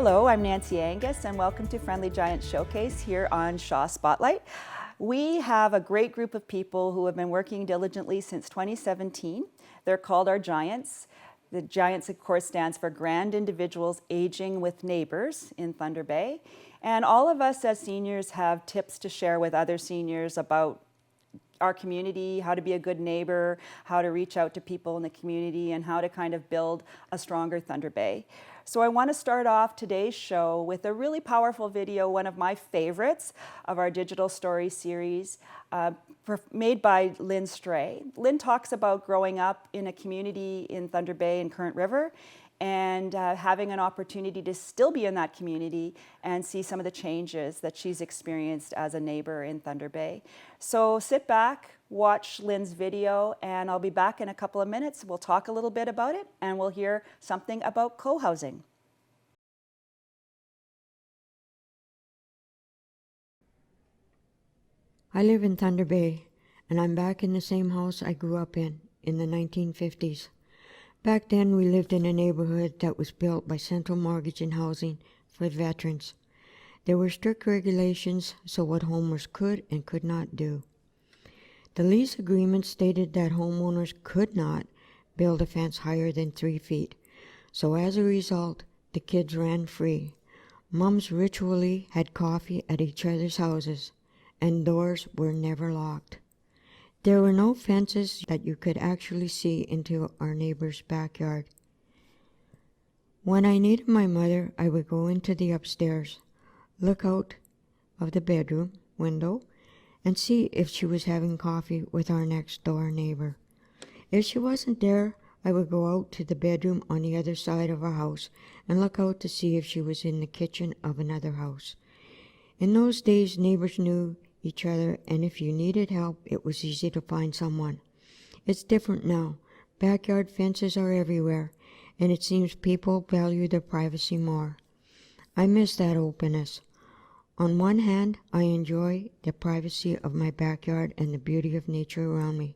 Hello, I'm Nancy Angus and welcome to Friendly Giant Showcase here on Shaw Spotlight. We have a great group of people who have been working diligently since 2017. They're called our Giants. The Giants, of course, stands for Grand Individuals Aging with Neighbors in Thunder Bay. And all of us as seniors have tips to share with other seniors about our community, how to be a good neighbor, how to reach out to people in the community, and how to kind of build a stronger Thunder Bay. So I want to start off today's show with a really powerful video, one of my favorites of our digital story series, made by Lynne Straigh. Lynne talks about growing up in a community in Thunder Bay and Current River, and having an opportunity to still be in that community and see some of the changes that she's experienced as a neighbor in Thunder Bay. So sit back, watch Lynne's video, and I'll be back in a couple of minutes. We'll talk a little bit about it, and we'll hear something about co-housing. I live in Thunder Bay, and I'm back in the same house I grew up in the 1950s. Back then, we lived in a neighborhood that was built by Central Mortgage and Housing for veterans. There were strict regulations so what homeowners could and could not do. The lease agreement stated that homeowners could not build a fence higher than 3 feet. So as a result, the kids ran free. Moms ritually had coffee at each other's houses, and doors were never locked. There were no fences that you could actually see into our neighbor's backyard. When I needed my mother, I would go into the upstairs, look out of the bedroom window, and see if she was having coffee with our next door neighbor. If she wasn't there, I would go out to the bedroom on the other side of our house and look out to see if she was in the kitchen of another house. In those days, neighbors knew each other, and if you needed help, it was easy to find someone. It's different now. Backyard fences are everywhere, and it seems people value their privacy more. I miss that openness. On one hand, I enjoy the privacy of my backyard and the beauty of nature around me.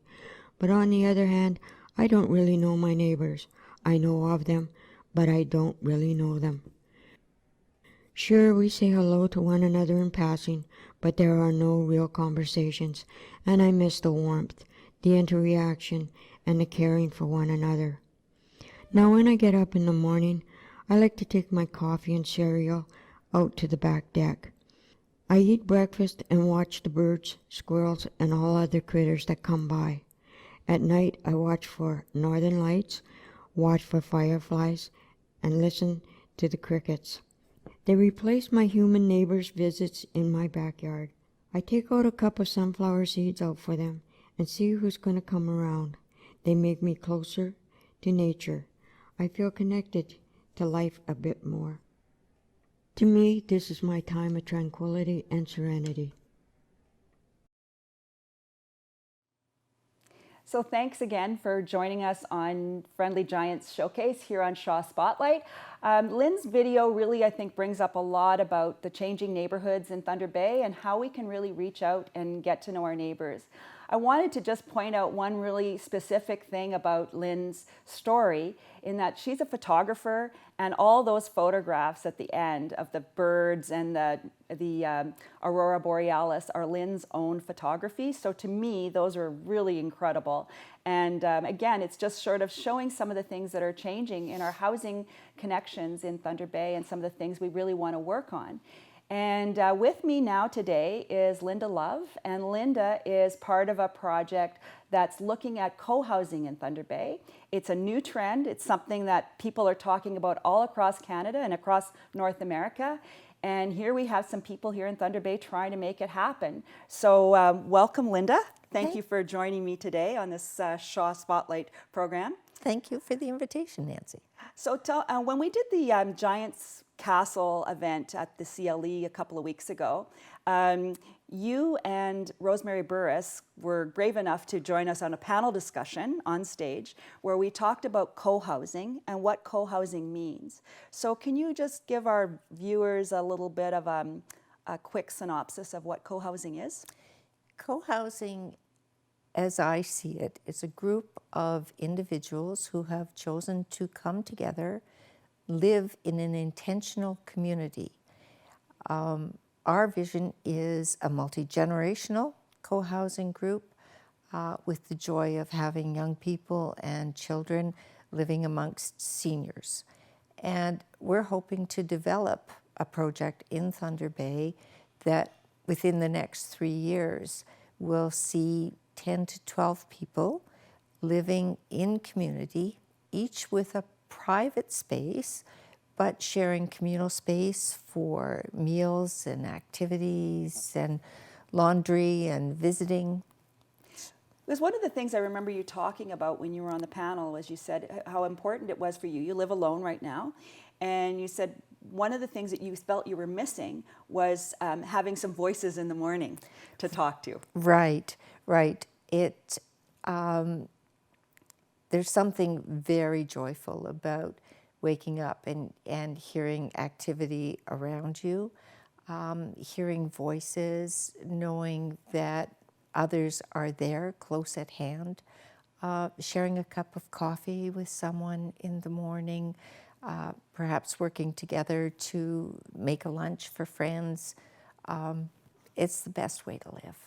But on the other hand, I don't really know my neighbors. I know of them, but I don't really know them. Sure, we say hello to one another in passing, but there are no real conversations, and I miss the warmth, the interaction, and the caring for one another. Now when I get up in the morning, I like to take my coffee and cereal out to the back deck. I eat breakfast and watch the birds, squirrels, and all other critters that come by. At night, I watch for northern lights, watch for fireflies, and listen to the crickets. They replace my human neighbors' visits in my backyard. I take out a cup of sunflower seeds out for them and see who's going to come around. They make me closer to nature. I feel connected to life a bit more. To me, this is my time of tranquility and serenity. So thanks again for joining us on Friendly Giants Showcase here on Shaw Spotlight. Lynne's video really, I think, brings up a lot about the changing neighborhoods in Thunder Bay and how we can really reach out and get to know our neighbors. I wanted to just point out one really specific thing about Lynne's story, in that she's a photographer, and all those photographs at the end of the birds and the aurora borealis are Lynne's own photography. So to me, those are really incredible. And again, it's just sort of showing some of the things that are changing in our housing connections in Thunder Bay and some of the things we really want to work on. And with me now today is Linda Love, and Linda is part of a project that's looking at co-housing in Thunder Bay. It's a new trend. It's something that people are talking about all across Canada and across North America. And here we have some people here in Thunder Bay trying to make it happen. So welcome, Linda. Thank you for joining me today on this Shaw Spotlight program. Thank you for the invitation, Nancy. So when we did the Giants Castle event at the CLE a couple of weeks ago, you and Rosemary Burris were brave enough to join us on a panel discussion on stage where we talked about co-housing and what co-housing means. So can you just give our viewers a little bit of a quick synopsis of what co-housing is? Co-housing, as I see it, is a group of individuals who have chosen to come together, live in an intentional community. Our vision is a multi-generational co-housing group with the joy of having young people and children living amongst seniors. And we're hoping to develop a project in Thunder Bay that within the next 3 years will see 10 to 12 people living in community, each with a private space, but sharing communal space for meals and activities and laundry and visiting. Because one of the things I remember you talking about when you were on the panel was you said how important it was for you. You live alone right now, and you said one of the things that you felt you were missing was having some voices in the morning to talk to. Right, right. There's something very joyful about waking up and hearing activity around you, hearing voices, knowing that others are there close at hand, sharing a cup of coffee with someone in the morning, perhaps working together to make a lunch for friends. It's the best way to live.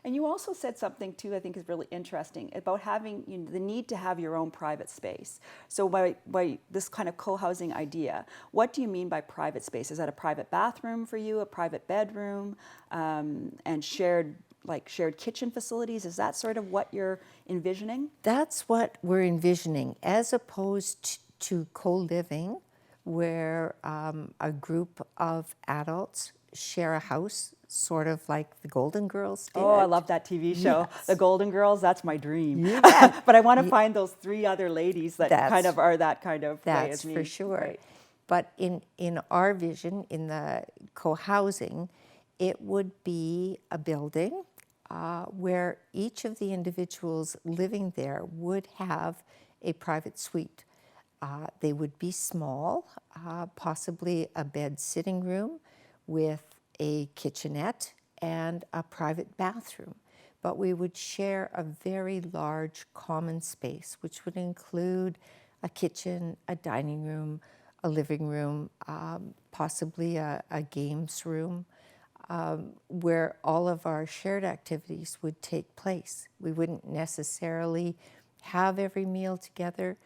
And you also said something too, I think is really interesting, about having the need to have your own private space. So by this kind of co-housing idea, what do you mean by private space? Is that a private bathroom for you, a private bedroom, and shared kitchen facilities? Is that sort of what you're envisioning? That's what we're envisioning, as opposed to co-living, where a group of adults share a house, sort of like the Golden Girls did. Oh, I love that TV show. Yes. The Golden Girls, that's my dream. You bet. But I want to find those 3 other ladies that That's- kind of are that kind of way as That's me. for sure. Right. But in our vision, in the co-housing, it would be a building where each of the individuals living there would have a private suite. They would be small, possibly a bed sitting room with a kitchenette and a private bathroom. But we would share a very large common space, which would include a kitchen, a dining room, a living room, possibly a games room, where all of our shared activities would take place. We wouldn't necessarily have every meal together,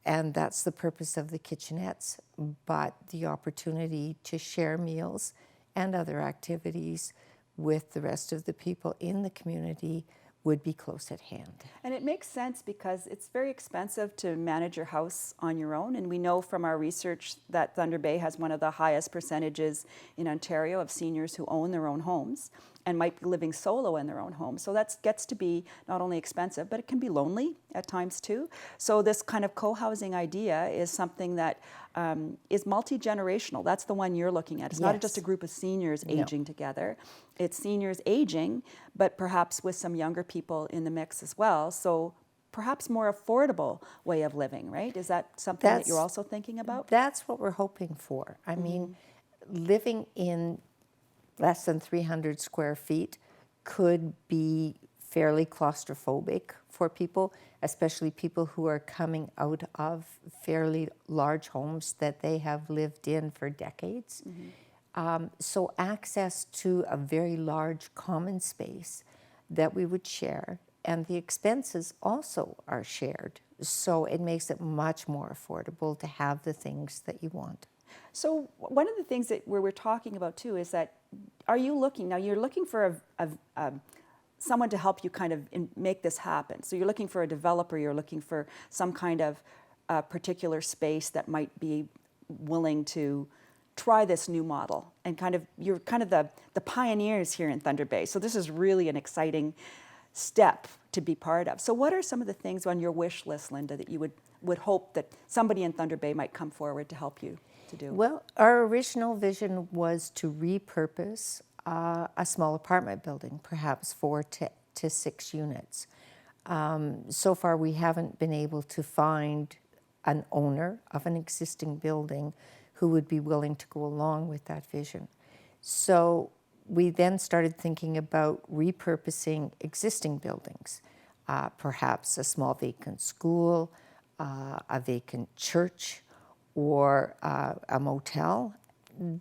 and that's the purpose of the kitchenettes, but the opportunity to share meals and other activities with the rest of the people in the community would be close at hand. And it makes sense because it's very expensive to manage your house on your own. And we know from our research that Thunder Bay has one of the highest percentages in Ontario of seniors who own their own homes and might be living solo in their own home. So that gets to be not only expensive, but it can be lonely at times too. So this kind of co-housing idea is something that is multi-generational. That's the one you're looking at. It's not just a group of seniors aging together. It's seniors aging, but perhaps with some younger people in the mix as well. So perhaps more affordable way of living, right? Is that something that you're also thinking about? That's what we're hoping for. I mean, living in less than 300 square feet could be fairly claustrophobic for people, especially people who are coming out of fairly large homes that they have lived in for decades. So access to a very large common space that we would share, and the expenses also are shared. So it makes it much more affordable to have the things that you want. So one of the things that we're talking about too is that, are you looking, now you're looking for someone to help you kind of make this happen. So you're looking for a developer, you're looking for some kind of particular space that might be willing to try this new model, and you're kind of the pioneers here in Thunder Bay. So this is really an exciting step to be part of. So what are some of the things on your wish list, Linda, that you would hope that somebody in Thunder Bay might come forward to help you to do? Well, our original vision was to repurpose a small apartment building, perhaps 4 to 6 units. So far, we haven't been able to find an owner of an existing building who would be willing to go along with that vision. So we then started thinking about repurposing existing buildings, perhaps a small vacant school, a vacant church, or a motel,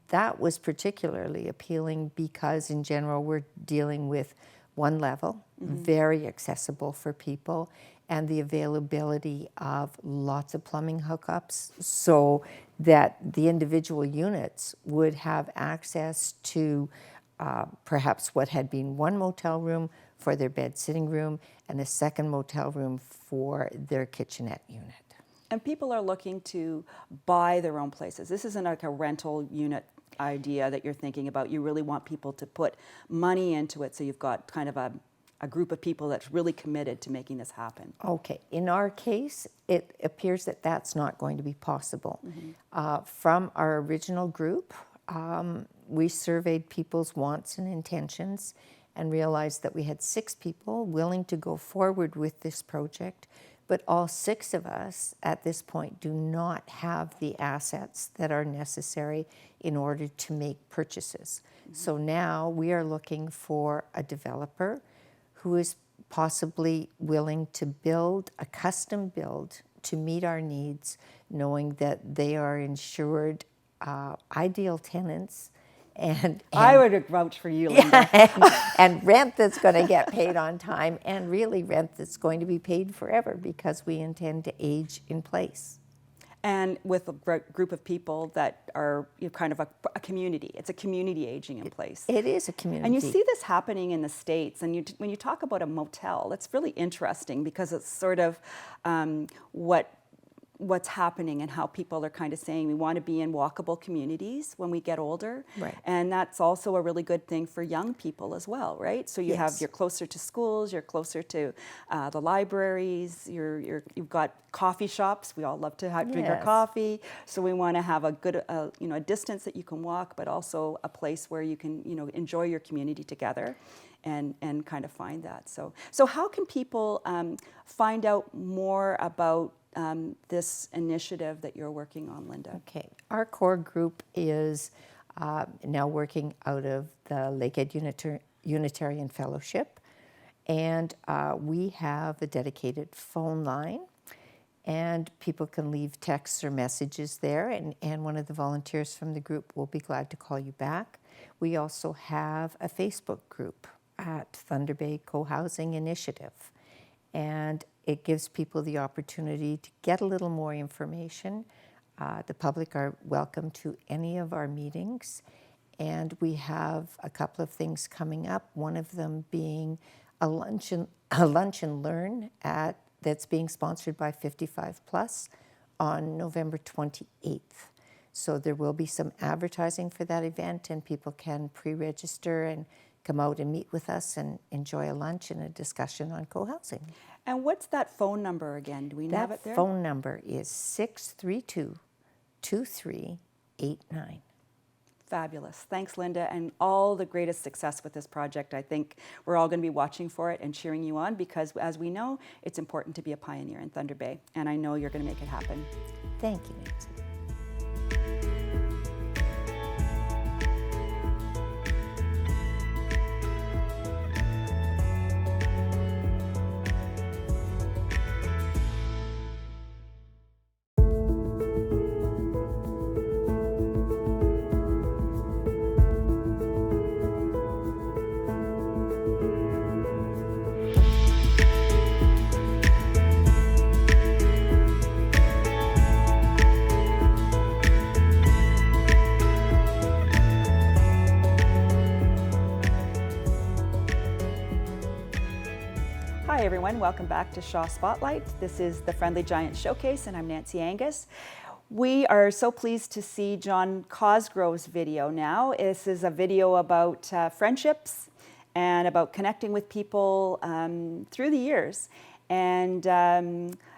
that was particularly appealing because in general we're dealing with one level, very accessible for people, and the availability of lots of plumbing hookups so that the individual units would have access to perhaps what had been one motel room for their bed sitting room and a second motel room for their kitchenette unit. And people are looking to buy their own places. This isn't like a rental unit idea that you're thinking about. You really want people to put money into it, so you've got kind of a group of people that's really committed to making this happen. Okay, in our case, it appears that that's not going to be possible. From our original group, we surveyed people's wants and intentions and realized that we had 6 people willing to go forward with this project, but all 6 of us at this point do not have the assets that are necessary in order to make purchases. So now we are looking for a developer who is possibly willing to build a custom build to meet our needs, knowing that they are insured ideal tenants and I would vouch for you, Linda. and rent that's going to get paid on time, and really rent that's going to be paid forever because we intend to age in place. And with a group of people that are kind of a community. It's a community aging in place. It is a community. And you see this happening in the States. And when you talk about a motel, that's really interesting because it's sort of what's happening and how people are kind of saying we want to be in walkable communities when we get older. Right. And that's also a really good thing for young people as well, right? So you're closer to schools, you're closer to the libraries, you've got coffee shops. We all love to drink our coffee. So we want to have a good, a distance that you can walk, but also a place where you can, enjoy your community together. And kind of find that. So how can people find out more about this initiative that you're working on, Linda? Okay, our core group is now working out of the Lakehead Unitarian Fellowship, and we have a dedicated phone line, and people can leave texts or messages there, and one of the volunteers from the group will be glad to call you back. We also have a Facebook group at Thunder Bay Co-Housing Initiative, and it gives people the opportunity to get a little more information. The public are welcome to any of our meetings, and we have a couple of things coming up, one of them being a lunch and learn that's being sponsored by 55 Plus on November 28th. So there will be some advertising for that event, and people can pre-register and come out and meet with us and enjoy a lunch and a discussion on co-housing. And what's that phone number again? Do we have it there? That phone number is 632-2389. Fabulous. Thanks, Linda, and all the greatest success with this project. I think we're all going to be watching for it and cheering you on because, as we know, it's important to be a pioneer in Thunder Bay, and I know you're going to make it happen. Thank you, Nancy. Hi everyone, welcome back to Shaw Spotlight. This is the Friendly Giant Showcase and I'm Nancy Angus. We are so pleased to see John Cosgrove's video now. This is a video about friendships and about connecting with people through the years. And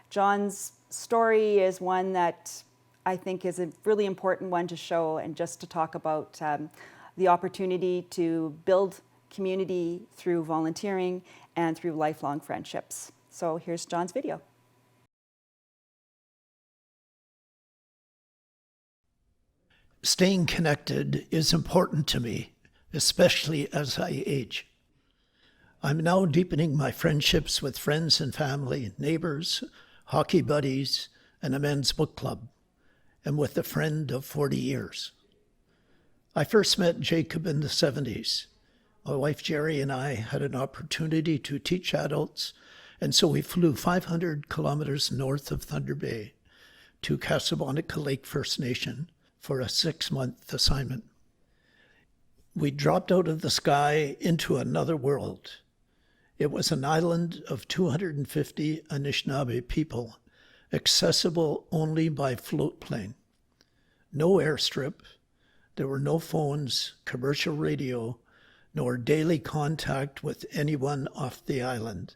John's story is one that I think is a really important one to show and just to talk about the opportunity to build community through volunteering and through lifelong friendships. So here's John's video. Staying connected is important to me, especially as I age. I'm now deepening my friendships with friends and family, neighbors, hockey buddies, and a men's book club. and with a friend of 40 years. I first met Jacob in the 70s. My wife Jerry and I had an opportunity to teach adults, and so we flew 500 kilometers north of Thunder Bay to Casablanca Lake First Nation for a 6-month assignment. We dropped out of the sky into another world. It was an island of 250 Anishinaabe people, accessible only by float plane. No airstrip, there were no phones, commercial radio, nor daily contact with anyone off the island.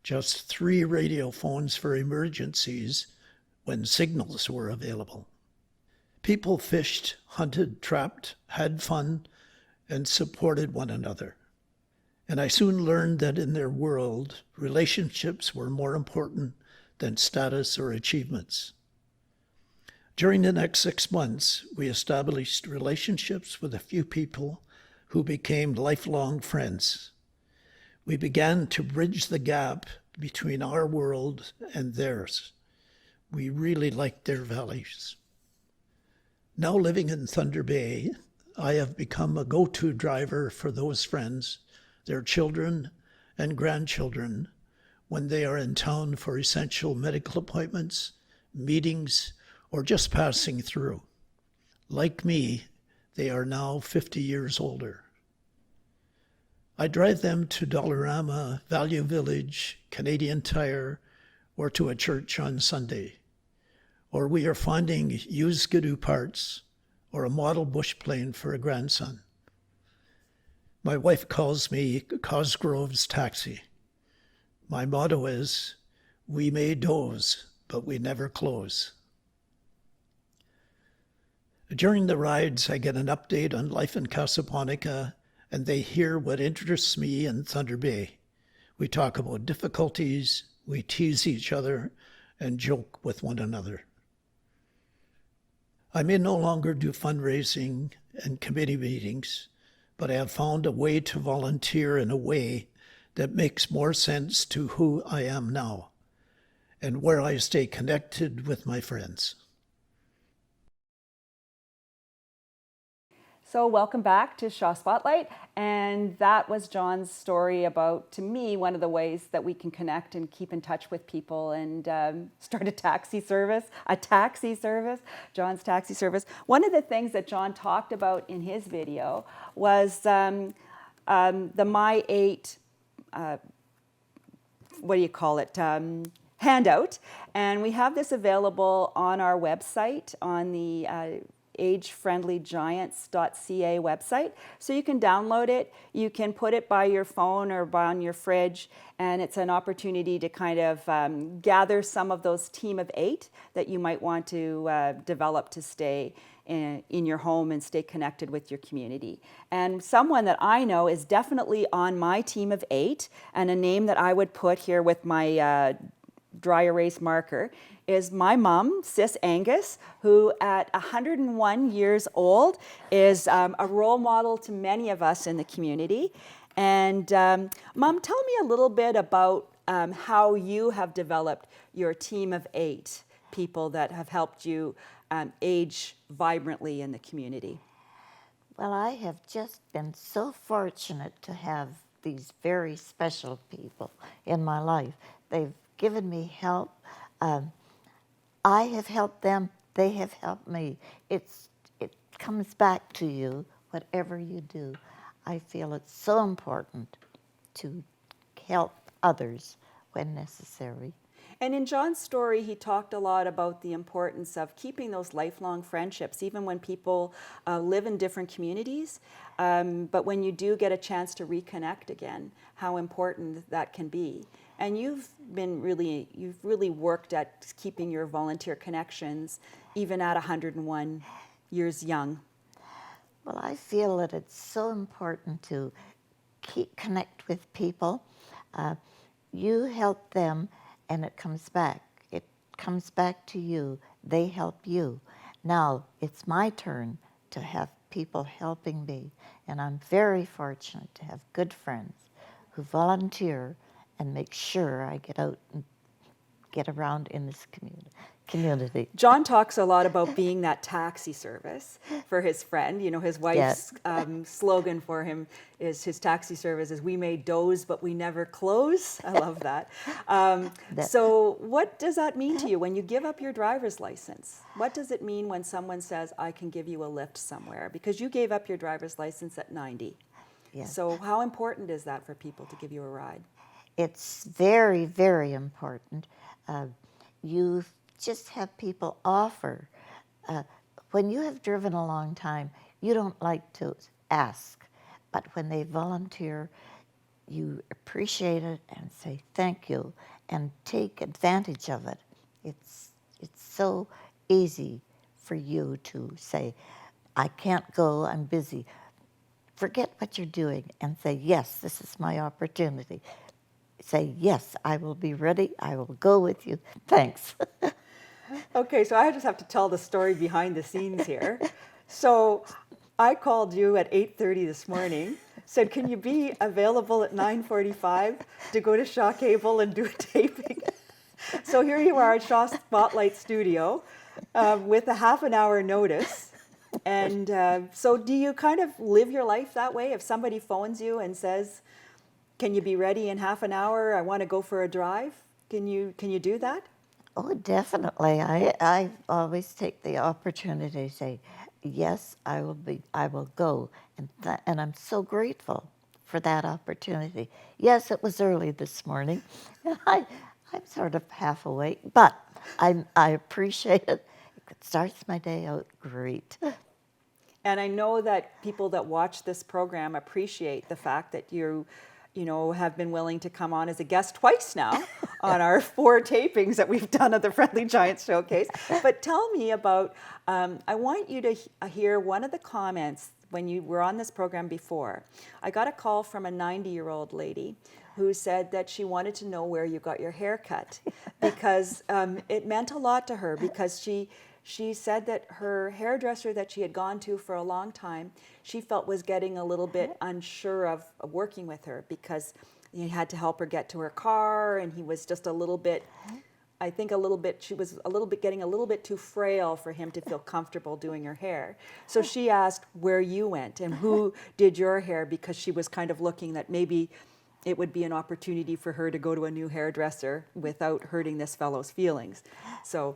Just 3 radio phones for emergencies when signals were available. People fished, hunted, trapped, had fun, and supported one another. And I soon learned that in their world, relationships were more important than status or achievements. During the next 6 months, we established relationships with a few people who became lifelong friends. We began to bridge the gap between our world and theirs. We really liked their values. Now living in Thunder Bay, I have become a go-to driver for those friends, their children and grandchildren, when they are in town for essential medical appointments, meetings, or just passing through. Like me, they are now 50 years older. I drive them to Dollarama, Value Village, Canadian Tire, or to a church on Sunday. Or we are finding used skidoo parts or a model bush plane for a grandson. My wife calls me Cosgrove's taxi. My motto is, we may doze, but we never close. During the rides, I get an update on life in Casablanca, and they hear what interests me in Thunder Bay. We talk about difficulties, we tease each other, and joke with one another. I may no longer do fundraising and committee meetings, but I have found a way to volunteer in a way that makes more sense to who I am now and where I stay connected with my friends. So welcome back to Shaw Spotlight, and that was John's story about, to me, one of the ways that we can connect and keep in touch with people and start a taxi service, John's taxi service. One of the things that John talked about in his video was the My 8, handout, and we have this available on our website, on the agefriendlygiants.ca website. So you can download it, you can put it by your phone or on your fridge, and it's an opportunity to kind of gather some of those team of 8 that you might want to develop to stay in your home and stay connected with your community. And someone that I know is definitely on my team of 8, and a name that I would put here with my dry erase marker is my mom, Sis Angus, who at 101 years old is a role model to many of us in the community. And Mom, tell me a little bit about how you have developed your team of 8 people that have helped you age vibrantly in the community. Well, I have just been so fortunate to have these very special people in my life. They've given me help. I have helped them, they have helped me. It comes back to you, whatever you do. I feel it's so important to help others when necessary. And in John's story, he talked a lot about the importance of keeping those lifelong friendships, even when people live in different communities. But when you do get a chance to reconnect again, how important that can be. And you've really worked at keeping your volunteer connections, even at 101 years young. Well, I feel that it's so important to connect with people. You help them, and it comes back. It comes back to you. They help you. Now, it's my turn to have people helping me, and I'm very fortunate to have good friends who volunteer and make sure I get out and get around in this community. John talks a lot about being that taxi service for his friend. You know, his wife's slogan for him is his taxi service is "We may doze, but we never close." I love that. So what does that mean to you when you give up your driver's license? What does it mean when someone says, "I can give you a lift somewhere"? Because you gave up your driver's license at 90. Yes. So how important is that for people to give you a ride? It's very, very important. You just have people offer. When you have driven a long time, you don't like to ask, but when they volunteer, you appreciate it and say thank you and take advantage of it. It's so easy for you to say, I can't go, I'm busy. Forget what you're doing and say, yes, this is my opportunity. Say, yes, I will be ready. I will go with you. Thanks. Okay, so I just have to tell the story behind the scenes here. So I called you at 8:30 this morning, said, can you be available at 9:45 to go to Shaw Cable and do a taping? So here you are at Shaw Spotlight Studio with a half an hour notice. And so do you kind of live your life that way? If somebody phones you and says, can you be ready in half an hour? I want to go for a drive. Can you do that? Oh, definitely. I always take the opportunity to say, yes, I will go. And I'm so grateful for that opportunity. Yes, it was early this morning. And I'm sort of half awake, but I appreciate it. It starts my day out great. And I know that people that watch this program appreciate the fact that you have been willing to come on as a guest twice now on our 4 tapings that we've done of the Friendly Giants Showcase. But tell me about, I want you to hear one of the comments when you were on this program before. I got a call from a 90-year-old lady who said that she wanted to know where you got your hair cut because it meant a lot to her because she said that her hairdresser that she had gone to for a long time, she felt was getting a little bit unsure of working with her because he had to help her get to her car and he was just a little bit, I think she was getting a little bit too frail for him to feel comfortable doing her hair. So she asked where you went and who did your hair because she was kind of looking that maybe it would be an opportunity for her to go to a new hairdresser without hurting this fellow's feelings. So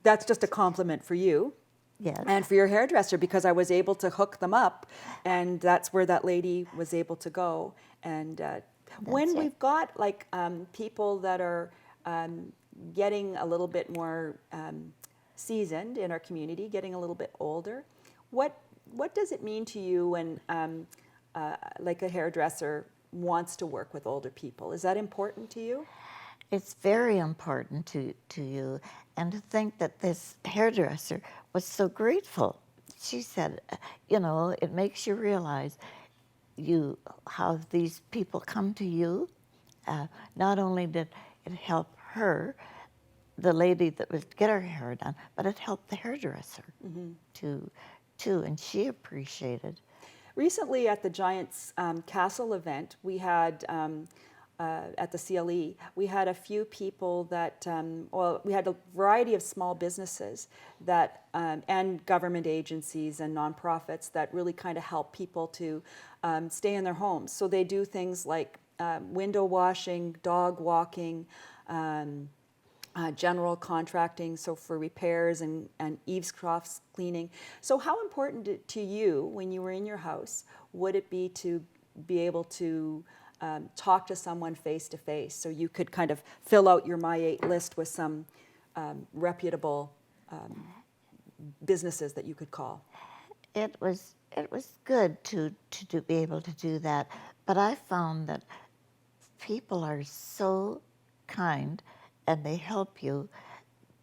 that's just a compliment for you. Yes. And for your hairdresser because I was able to hook them up and that's where that lady was able to go. And when we've got like people that are getting a little bit more seasoned in our community, getting a little bit older, what does it mean to you when like a hairdresser wants to work with older people? Is that important to you? It's very important to you. And to think that this hairdresser was so grateful. She said, it makes you realize how these people come to you. Not only did it help her, the lady that was to get her hair done, but it helped the hairdresser too, and she appreciated. Recently at the Giants Castle event, we had, at the CLE, we had a few people that, we had a variety of small businesses that, and government agencies and nonprofits that really kind of help people to stay in their homes. So they do things like window washing, dog walking, general contracting, so for repairs and eaves troughs cleaning. So how important to you, when you were in your house, would it be to be able to talk to someone face to face so you could kind of fill out your My 8 list with some reputable businesses that you could call? It was good to be able to do that, but I found that people are so kind and they help you,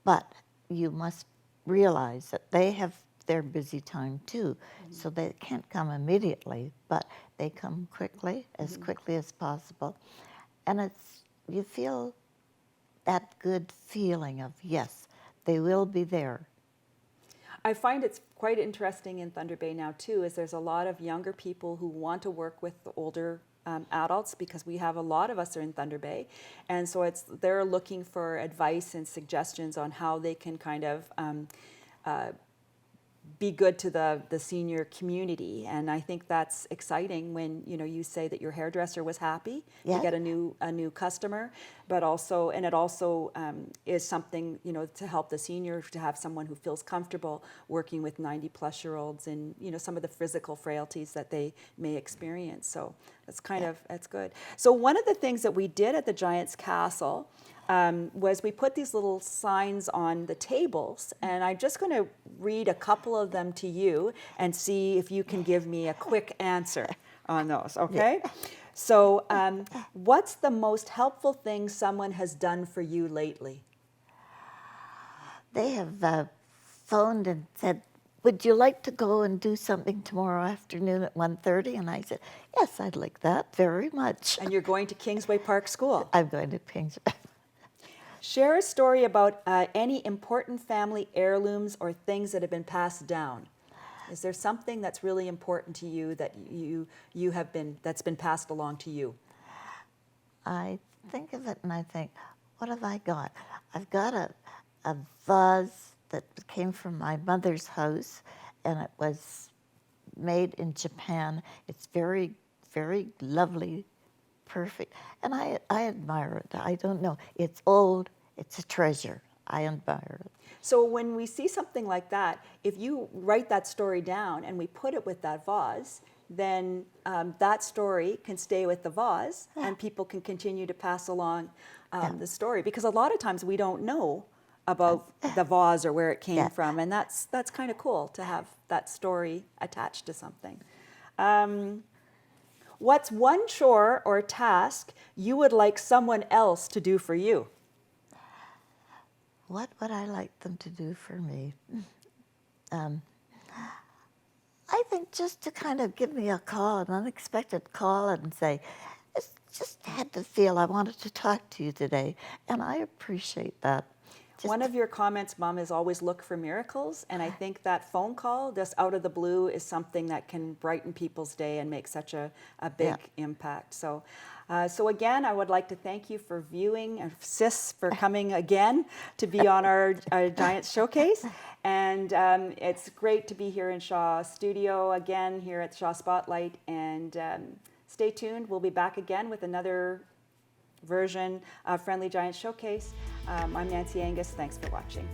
but you must realize that they have their busy time too, so they can't come immediately, but they come quickly, as quickly as possible, and you feel that good feeling of, yes, they will be there. I find it's quite interesting in Thunder Bay now too, is there's a lot of younger people who want to work with the older adults, because we have a lot of us are in Thunder Bay, and so they're looking for advice and suggestions on how they can kind of be good to the senior community. And I think that's exciting when you say that your hairdresser was happy to get a new customer, but also, and it also is something to help the senior, to have someone who feels comfortable working with 90-plus-year-olds and some of the physical frailties that they may experience. So that's that's good. So one of the things that we did at the Giants Castle was we put these little signs on the tables, and I'm just going to read a couple of them to you and see if you can give me a quick answer on those, okay? Yeah. So what's the most helpful thing someone has done for you lately? They have phoned and said, would you like to go and do something tomorrow afternoon at 1:30? And I said, yes, I'd like that very much. And you're going to Kingsway Park School? I'm going to Kingsway. Share a story about any important family heirlooms or things that have been passed down. Is there something that's really important to you that that's been passed along to you? I think of it and I think, what have I got? I've got a vase that came from my mother's house, and it was made in Japan. It's very, very lovely, perfect, and I admire it. I don't know. It's old. It's a treasure. I admire it. So when we see something like that, if you write that story down and we put it with that vase, then that story can stay with the vase, and people can continue to pass along the story. Because a lot of times we don't know about the vase or where it came from, and that's kind of cool to have that story attached to something. What's one chore or task you would like someone else to do for you? What would I like them to do for me? I think just to kind of give me a call, an unexpected call, and say, I just had to feel I wanted to talk to you today, and I appreciate that. One of your comments, Mom, is always look for miracles, and I think that phone call, just out of the blue, is something that can brighten people's day and make such a big impact. So again, I would like to thank you for viewing, and Sis for coming again to be on our Giants Showcase. And it's great to be here in Shaw Studio again, here at Shaw Spotlight. And stay tuned. We'll be back again with another version of Friendly Giants Showcase. I'm Nancy Angus. Thanks for watching.